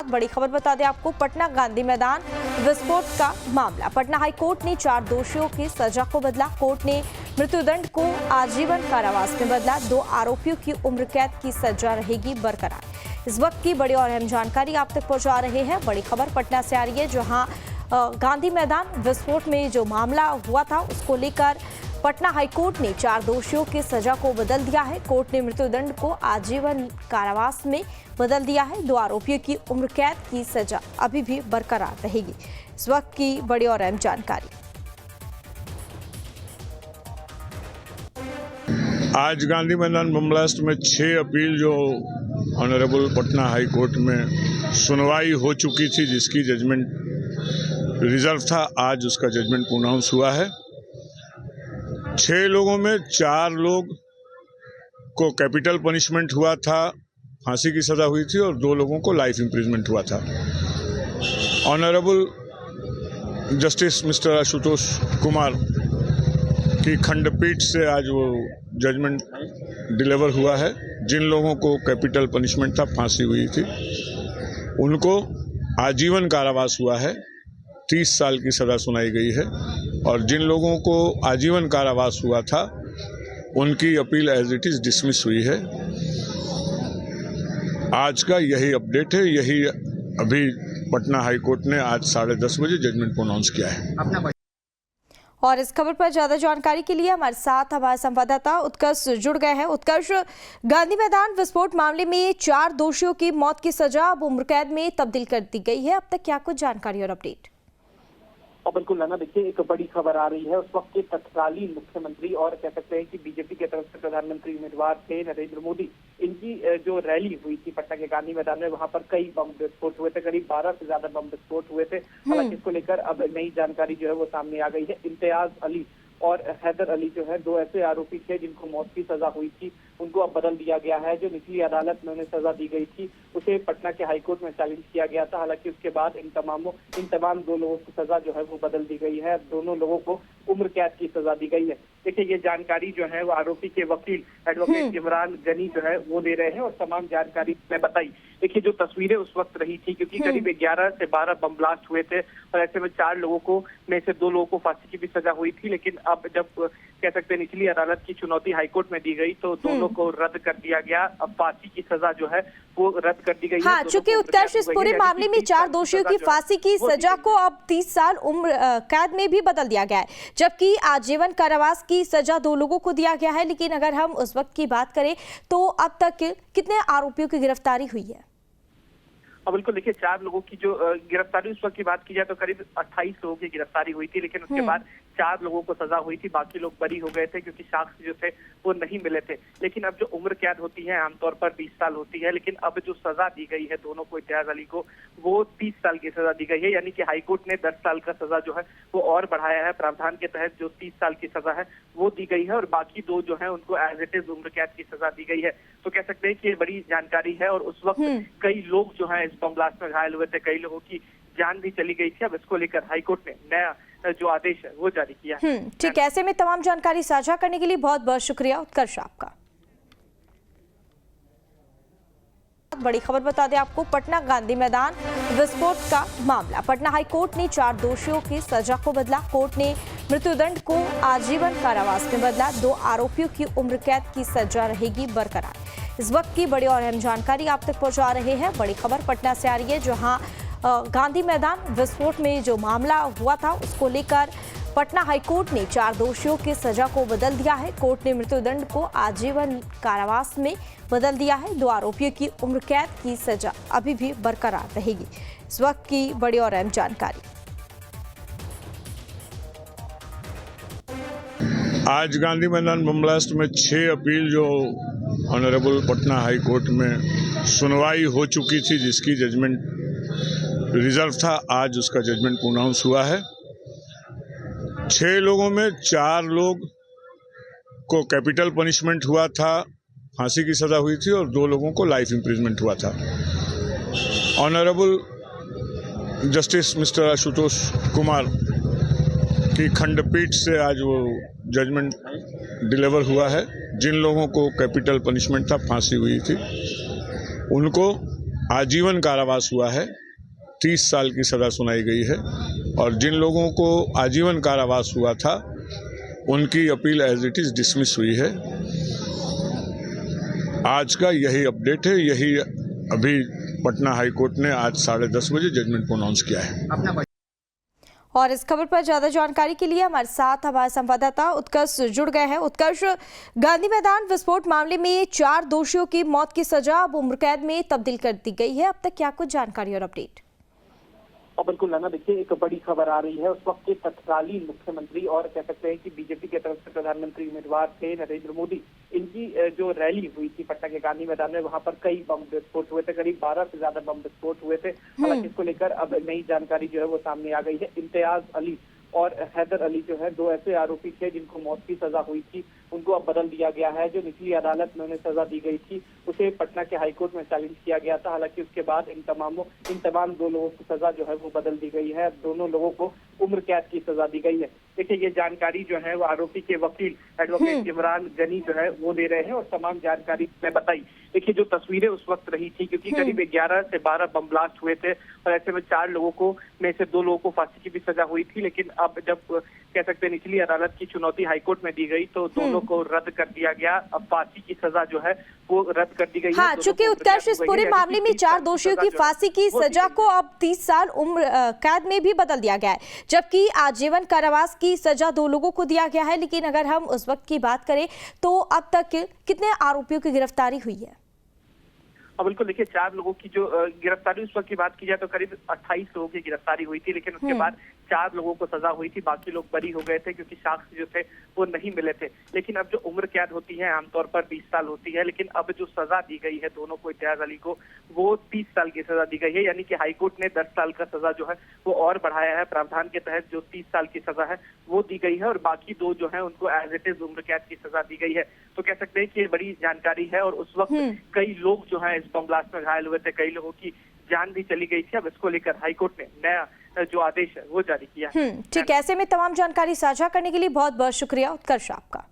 बड़ी खबर बता दें आपको, पटना गांधी मैदान विस्फोट का मामला। पटना हाईकोर्ट ने 4 दोषियों की सजा को बदला। कोर्ट ने मृत्युदंड को आजीवन कारावास में बदला। 2 आरोपियों की उम्र कैद की सजा रहेगी बरकरार। इस वक्त की बड़ी और अहम जानकारी आप तक पहुंचा रहे हैं। बड़ी खबर पटना से आ रही है, जहां गांधी मैदान विस्फोट में जो मामला हुआ था उसको लेकर पटना हाईकोर्ट ने 4 दोषियों की सजा को बदल दिया है। कोर्ट ने मृत्युदंड को आजीवन कारावास में बदल दिया है। 2 आरोपियों की उम्र कैद की सजा अभी भी बरकरार रहेगी। इस वक्त की बड़ी और अहम जानकारी। आज गांधी मैदान बम ब्लास्ट में 6 अपील जो ऑनरेबल पटना हाई कोर्ट में सुनवाई हो चुकी थी, जिसकी जजमेंट रिजर्व था, आज उसका जजमेंट प्रोनाउंस हुआ है। 6 लोगों में 4 लोग को कैपिटल पनिशमेंट हुआ था, फांसी की सजा हुई थी, और 2 लोगों को लाइफ इम्प्रिजमेंट हुआ था। Honourable justice mister Ashutosh Kumar की खंडपीठ से आज वो जजमेंट डिलीवर हुआ है। जिन लोगों को कैपिटल पनिशमेंट था, फांसी हुई थी, उनको आजीवन कारावास हुआ है, 30 साल की सजा सुनाई गई है। और जिन लोगों को आजीवन कारावास हुआ था, उनकी appeal as it is dismiss हुई है। आज का यही अपडेट है। यही अभी पटना हाई कोर्ट ने आज 10:30 बजे जजमेंट प्रोनाउंस किया है। और इस खबर पर ज्यादा जानकारी के लिए हमारे साथ हमारे संवाददाता उत्कर्ष जुड़ गए हैं। उत्कर्ष, गांधी मैदान विस्फोट मामले में 4 दोषियों की मौत की सजा अब उम्र कैद में तब्दील कर दी गई है। अब तक क्या कुछ जानकारी और अपडेट? और बिल्कुल लाना, देखिए एक बड़ी खबर आ रही है। उस वक्त के तत्कालीन मुख्यमंत्री और कह सकते हैं कि बीजेपी के तरफ से प्रधानमंत्री उम्मीदवार थे नरेंद्र मोदी, इनकी जो रैली हुई थी पटना के गांधी मैदान में, वहां पर कई बम विस्फोट हुए थे, करीब 12 से ज्यादा बम विस्फोट हुए थे। हालांकि इसको लेकर अब नई जानकारी जो है वो सामने आ गई है। इम्तियाज अली और हैदर अली जो है 2 ऐसे आरोपी थे जिनको मौत की सजा हुई थी, उनको अब बदल दिया गया है। जो निचली अदालत में उन्हें सजा दी गई थी, उसे पटना के हाईकोर्ट में चैलेंज किया गया था। हालांकि उसके बाद इन तमाम 2 लोगों की सजा जो है वो बदल दी गई है। दोनों लोगों को उम्र कैद की सजा दी गई है। देखिए, ये जानकारी जो है वो आरोपी के वकील एडवोकेट इमरान गनी जो है वो दे रहे हैं और तमाम जानकारी मैं बताई। देखिए, जो तस्वीरें उस वक्त रही थी, क्योंकि करीब 11 से 12 बम ब्लास्ट हुए थे और ऐसे में 4 लोगों को में से 2 लोगों को फांसी की भी सजा हुई थी। लेकिन अब जब कह सकते हैं निचली अदालत की चुनौती हाईकोर्ट में दी गई, तो दोनों को रद्द कर दिया गया। अब फांसी की सजा जो है वो रद्द कर दी गई। हाँ, चूंकि उत्कर्ष इस पूरे मामले में 4 दोषियों की फांसी की सजा को अब 30 साल उम्र कैद में भी बदल दिया गया है, जबकि आजीवन कारावास की सजा 2 लोगों को दिया गया है। लेकिन अगर हम उस वक्त की बात करें तो अब तक कितने आरोपियों की गिरफ्तारी हुई है? बिल्कुल, देखिए 4 लोगों की जो गिरफ्तारी उस वक्त की बात की जाए तो करीब 28 लोगों की गिरफ्तारी हुई थी। लेकिन उसके बाद 4 लोगों को सजा हुई थी, बाकी लोग बरी हो गए थे क्योंकि साक्ष्य जो थे वो नहीं मिले थे। लेकिन अब जो उम्र कैद होती है आमतौर पर 20 साल होती है, लेकिन अब जो सजा दी गई है दोनों को, इम्तियाज अली को, वो 30 साल की सजा दी गई है। यानी कि हाईकोर्ट ने 10 साल का सजा जो है वो और बढ़ाया है। प्रावधान के तहत जो 30 साल की सजा है वो दी गई है और बाकी 2 जो है उनको एज इट इज उम्र कैद की सजा दी गई है। तो कह सकते हैं कि ये बड़ी जानकारी है। और उस वक्त कई लोग जो है इस बम ब्लास्ट में घायल हुए थे, कई लोगों की जान भी चली गई थी। अब इसको लेकर हाईकोर्ट ने नया जो आदेश है वो जारी किया है। ठीक, ऐसे में तमाम जानकारी साझा करने के लिए बहुत बहुत शुक्रिया उत्कर्ष आपका। बड़ी खबर बता दें आपको, पटना गांधी मैदान विस्फोट का मामला। पटना हाईकोर्ट ने 4 दोषियों की सजा को बदला। कोर्ट ने मृत्युदंड को आजीवन कारावास में बदला। 2 आरोपियों की उम्र कैद की सजा रहेगी बरकरार। इस वक्त की बड़ी और अहम जानकारी आप तक पहुंचा रहे हैं। बड़ी खबर पटना से आ रही है, जहां गांधी मैदान विस्फोट में जो मामला हुआ था उसको लेकर पटना हाईकोर्ट ने 4 दोषियों की सजा को बदल दिया है। कोर्ट ने मृत्युदंड को आजीवन कारावास में बदल दिया है। 2 आरोपियों की उम्र कैद की सजा अभी भी बरकरार रहेगी। इस वक्त की बड़ी और अहम जानकारी। आज गांधी मैदान बम ब्लास्ट में 6 अपील जो ऑनरेबल पटना हाई कोर्ट में सुनवाई हो चुकी थी, जिसकी जजमेंट रिजर्व था, आज उसका जजमेंट प्रोनाउंस हुआ है। 6 लोगों में 4 लोग को कैपिटल पनिशमेंट हुआ था, फांसी की सजा हुई थी, और 2 लोगों को लाइफ इम्प्रिजमेंट हुआ था। Honourable justice mister Ashutosh Kumar की खंडपीठ से आज वो जजमेंट डिलीवर हुआ है। जिन लोगों को कैपिटल पनिशमेंट था, फांसी हुई थी, उनको आजीवन कारावास हुआ है, 30 साल की सजा सुनाई गई है। और जिन लोगों को आजीवन कारावास हुआ था उनकी appeal as it is dismiss हुई है। आज का यही अपडेट है। यही अभी पटना हाई कोर्ट ने आज 10:30 बजे जजमेंट प्रोनाउंस किया है। और इस खबर पर ज्यादा जानकारी के लिए हमारे साथ हमारे संवाददाता उत्कर्ष जुड़ गए हैं। उत्कर्ष, गांधी मैदान विस्फोट मामले में 4 दोषियों की मौत की सजा अब उम्र कैद में तब्दील कर दी गई है। अब तक क्या कुछ जानकारी और अपडेट? और बिल्कुल लाना, देखिए एक बड़ी खबर आ रही है। उस वक्त के तत्कालीन मुख्यमंत्री और कह सकते हैं कि बीजेपी की तरफ से प्रधानमंत्री उम्मीदवार थे नरेंद्र मोदी, इनकी जो रैली हुई थी पटना के गांधी मैदान में, वहां पर कई बम विस्फोट हुए थे। करीब 12 से ज्यादा बम विस्फोट हुए थे। हालांकि इसको लेकर अब नई जानकारी जो है वो सामने आ गई है। इम्तियाज अली और हैदर अली जो है 2 ऐसे आरोपी थे जिनको मौत की सजा हुई थी, उनको अब बदल दिया गया है। जो निचली अदालत में उन्हें सजा दी गई थी उसे पटना के हाईकोर्ट में चैलेंज किया गया था। हालांकि उसके बाद इन तमाम 2 लोगों की सजा जो है वो बदल दी गई है। दोनों लोगों को उम्र कैद की सजा दी गई है। देखिए ये जानकारी जो है वो आरोपी के वकील एडवोकेट इमरान गनी जो है वो दे रहे हैं और तमाम जानकारी मैं बताई। देखिए जो तस्वीरें उस वक्त रही थी, क्योंकि करीब 11 से 12 बम ब्लास्ट हुए थे और ऐसे में 4 लोगों को में से 2 लोगों को फांसी की भी सजा हुई थी। लेकिन अब जब कह सकते हैं निचली अदालत की चुनौती हाईकोर्ट में दी गई तो दोनों को रद्द कर दिया गया। अब फांसी की सजा जो है वो रद्द कर दी गई है। चूंकि उत्कर्ष इस पूरे मामले में 4 दोषियों की फांसी की सजा को अब 30 साल उम्र कैद में भी बदल दिया गया है, जबकि आजीवन कारावास की सजा 2 लोगों को दिया गया है। लेकिन अगर हम उस वक्त की बात करें तो अब तक कितने आरोपियों की गिरफ्तारी हुई है? अब बिल्कुल देखिए 4 लोगों की जो गिरफ्तारी उस वक्त की बात की जाए तो करीब 28 लोगों की गिरफ्तारी हुई थी। लेकिन उसके बाद 4 लोगों को सजा हुई थी, बाकी लोग बरी हो गए थे क्योंकि साक्ष्य जो थे वो नहीं मिले थे। लेकिन अब जो उम्र कैद होती है आमतौर पर 20 साल होती है, लेकिन अब जो सजा दी गई है दोनों को, इम्तियाज अली को, वो 30 साल की सजा दी गई है। यानी कि हाईकोर्ट ने 10 साल का सजा जो है वो और बढ़ाया है। प्रावधान के तहत जो 30 साल की सजा है वो दी गई है और बाकी 2 जो है उनको एज इट इज उम्र कैद की सजा दी गई है। तो कह सकते हैं कि ये बड़ी जानकारी है। और उस वक्त कई लोग जो है इस बम ब्लास्ट में घायल हुए थे, कई लोगों की जान भी चली गई थी। अब इसको लेकर हाईकोर्ट ने नया जो आदेश है वो जारी किया है। ठीक, ऐसे में तमाम जानकारी साझा करने के लिए बहुत बहुत शुक्रिया उत्कर्ष आपका।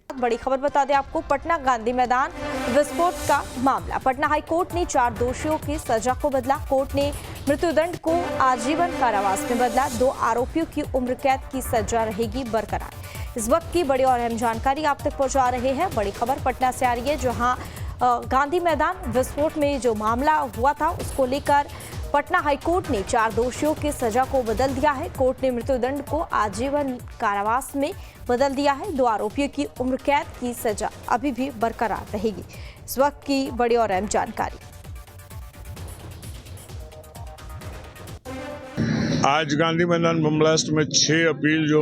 बड़ी खबर बता दें आपको, पटना गांधी मैदान विस्फोट का मामला। पटना हाईकोर्ट ने 4 दोषियों की सजा को बदला। कोर्ट ने मृत्युदंड को आजीवन कारावास में बदला। 2 आरोपियों की उम्र कैद की सजा रहेगी बरकरार। इस वक्त की बड़ी और अहम जानकारी आप तक पहुंचा रहे हैं। बड़ी खबर पटना से आ रही है, जहां गांधी मैदान विस्फोट में जो मामला हुआ था उसको लेकर पटना हाईकोर्ट ने 4 दोषियों की सजा को बदल दिया है। कोर्ट ने मृत्युदंड को आजीवन कारावास में बदल दिया है। 2 आरोपियों की उम्र कैद की सजा अभी भी बरकरार रहेगी। इस वक्त की बड़ी और अहम जानकारी। आज गांधी मैदान बम ब्लास्ट में 6 अपील जो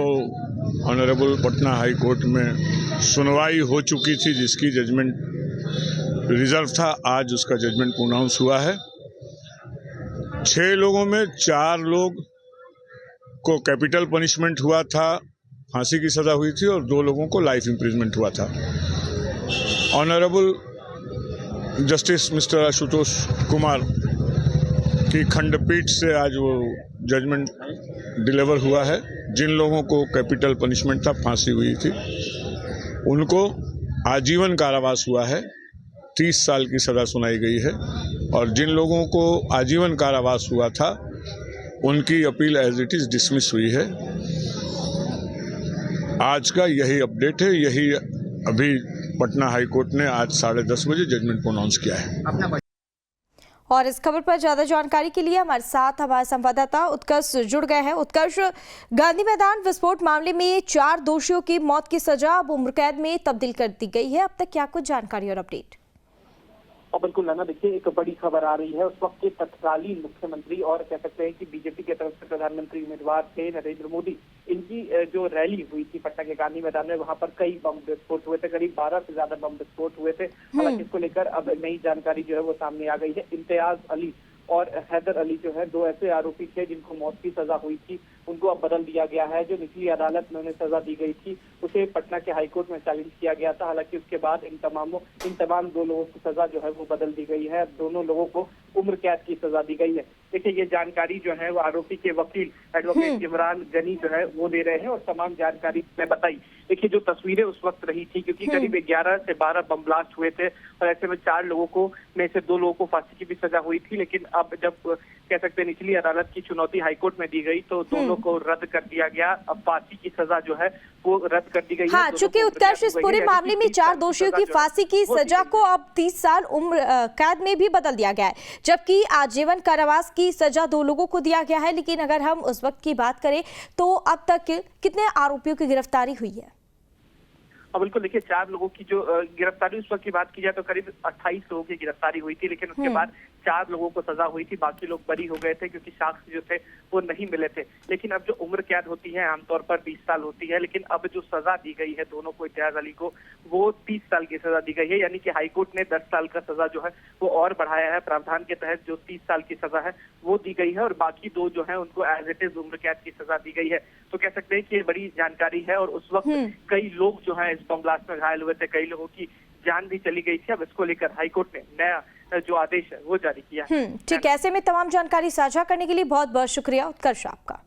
ऑनरेबल पटना हाई कोर्ट में सुनवाई हो चुकी थी, जिसकी जजमेंट रिजर्व था, आज उसका जजमेंट प्रोनाउंस हुआ है। 6 लोगों में 4 लोग को कैपिटल पनिशमेंट हुआ था, फांसी की सजा हुई थी, और 2 लोगों को लाइफ इम्प्रिजमेंट हुआ था। Honourable justice mister Ashutosh Kumar की खंडपीठ से आज वो जजमेंट डिलीवर हुआ है। जिन लोगों को कैपिटल पनिशमेंट था, फांसी हुई थी, उनको आजीवन कारावास हुआ है, 30 साल की सजा सुनाई गई है। और जिन लोगों को आजीवन कारावास हुआ था उनकी appeal as it is dismiss हुई है। आज का यही अपडेट है। यही अभी पटना हाई कोर्ट ने आज 10:30 बजे जजमेंट प्रोनाउंस किया है। और इस खबर पर ज्यादा जानकारी के लिए हमारे साथ हमारे संवाददाता उत्कर्ष जुड़ गए हैं। उत्कर्ष, गांधी मैदान विस्फोट मामले में 4 दोषियों की मौत की सजा अब उम्र कैद में तब्दील कर दी गई है। अब तक क्या कुछ जानकारी और अपडेट? और बिल्कुल लाना, देखिए एक बड़ी खबर आ रही है। उस वक्त के तत्कालीन मुख्यमंत्री और कह सकते हैं कि बीजेपी की तरफ से प्रधानमंत्री उम्मीदवार थे नरेंद्र मोदी, इनकी जो रैली हुई थी पटना के गांधी मैदान में, वहां पर कई बम विस्फोट हुए थे। करीब 12 से ज्यादा बम विस्फोट हुए थे। हालांकि इसको लेकर अब नई जानकारी जो है वो सामने आ गई है। इम्तियाज अली और हैदर अली जो है 2 ऐसे आरोपी थे जिनको मौत की सजा हुई थी, उनको अब बदल दिया गया है। जो निचली अदालत में उन्हें सजा दी गई थी उसे पटना के हाईकोर्ट में चैलेंज किया गया था। हालांकि उसके बाद इन तमाम 2 लोगों की सजा जो है वो बदल दी गई है। दोनों लोगों को उम्र कैद की सजा दी गई है। देखिए ये जानकारी जो है वो आरोपी के वकील एडवोकेट इमरान गनी जो है वो दे रहे हैं और तमाम जानकारी मैं बताई। देखिए जो तस्वीरें उस वक्त रही थी, क्योंकि करीब 11 से 12 बम ब्लास्ट हुए थे और ऐसे में 4 लोगों को में से 2 लोगों को फांसी की भी सजा हुई थी, लेकिन अब जब कह सकते हैं निचली अदालत की चुनौती हाईकोर्ट में दी गई तो दोनों को रद्द कर दिया गया। अब फांसी की सजा जो है वो रद्द कर दी गई हाँ, है। चूंकि उत्कर्ष इस पूरे मामले में 4 दोषियों की फांसी की सजा को अब 30 साल उम्र कैद में भी बदल दिया गया है, जबकि आजीवन कारावास की सजा 2 लोगों को दिया गया है। लेकिन अगर हम उस वक्त की बात करें तो अब तक कितने आरोपियों की गिरफ्तारी हुई है? अब बिल्कुल देखिए 4 लोगों की जो गिरफ्तारी उस वक्त की बात की जाए तो करीब 28 लोगों की गिरफ्तारी हुई थी, लेकिन उसके बाद 4 लोगों को सजा हुई थी, बाकी लोग बरी हो गए थे क्योंकि साक्ष्य जो थे वो नहीं मिले थे। लेकिन अब जो उम्र कैद होती है आमतौर पर 20 साल होती है, लेकिन अब जो सजा दी गई है दोनों को, इम्तियाज अली को, वो 30 साल की सजा दी गई है। यानी कि हाईकोर्ट ने 10 साल का सजा जो है वो और बढ़ाया है। प्रावधान के तहत जो 30 साल की सजा है वो दी गई है और बाकी 2 जो है उनको एज इट इज उम्र कैद की सजा दी गई है। तो कह सकते हैं कि ये बड़ी जानकारी है। और उस वक्त कई लोग जो है इस बम ब्लास्ट में घायल हुए थे, कई लोगों की जान भी चली गई थी। अब इसको लेकर हाईकोर्ट ने नया जो आदेश है वो जारी किया है। ठीक है, ऐसे में तमाम जानकारी साझा करने के लिए बहुत बहुत शुक्रिया उत्कर्ष आपका।